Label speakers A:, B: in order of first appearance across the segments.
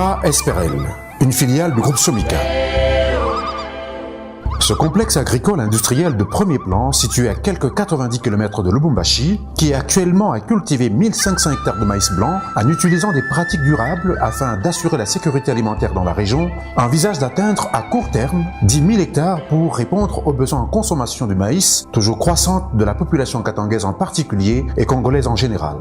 A: Terra Esperel, une filiale du groupe Somica. Ce complexe agricole industriel de premier plan, situé à quelques 90 km de Lubumbashi, qui est actuellement à cultiver 1500 hectares de maïs blanc en utilisant des pratiques durables afin d'assurer la sécurité alimentaire dans la région, envisage d'atteindre à court terme 10 000 hectares pour répondre aux besoins en consommation du maïs, toujours croissante de la population katangaise en particulier et congolaise en général.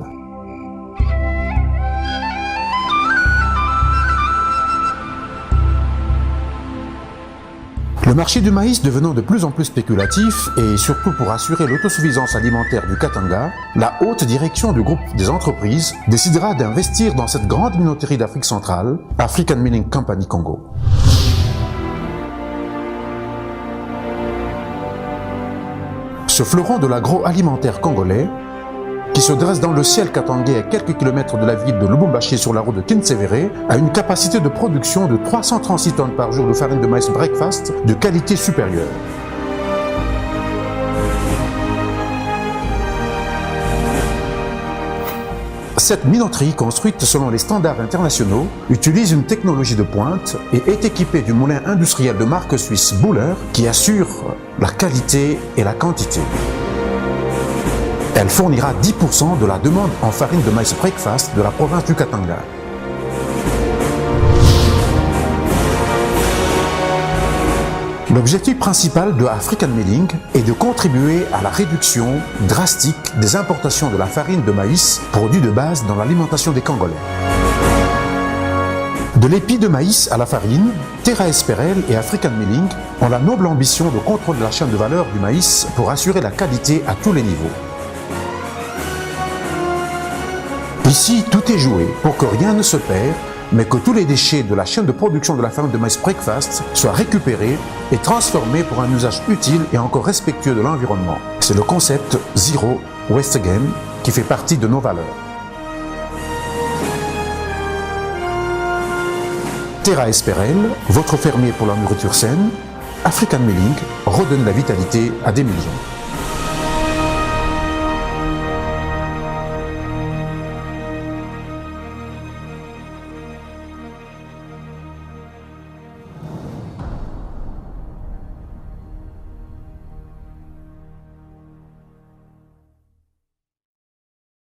A: Le marché du maïs devenant de plus en plus spéculatif et surtout pour assurer l'autosuffisance alimentaire du Katanga, la haute direction du groupe des entreprises décidera d'investir dans cette grande minoterie d'Afrique centrale, African Milling Company Congo. Ce fleuron de l'agroalimentaire congolais, qui se dresse dans le ciel katangais à quelques kilomètres de la ville de Lubumbashi sur la route de Kintsevere, a une capacité de production de 336 tonnes par jour de farine de maïs breakfast de qualité supérieure. Cette minoterie, construite selon les standards internationaux, utilise une technologie de pointe et est équipée du moulin industriel de marque suisse Buller qui assure la qualité et la quantité. Elle fournira 10% de la demande en farine de maïs breakfast de la province du Katanga. L'objectif principal de African Milling est de contribuer à la réduction drastique des importations de la farine de maïs, produit de base dans l'alimentation des Congolais. De l'épi de maïs à la farine, Terra Esperel et African Milling ont la noble ambition de contrôler la chaîne de valeur du maïs pour assurer la qualité à tous les niveaux. Ici, tout est joué pour que rien ne se perd, mais que tous les déchets de la chaîne de production de la farine de maïs breakfast soient récupérés et transformés pour un usage utile et encore respectueux de l'environnement. C'est le concept Zero Waste Again qui fait partie de nos valeurs. Terra Esperel, votre fermier pour la nourriture saine, African Milling redonne la vitalité à des millions.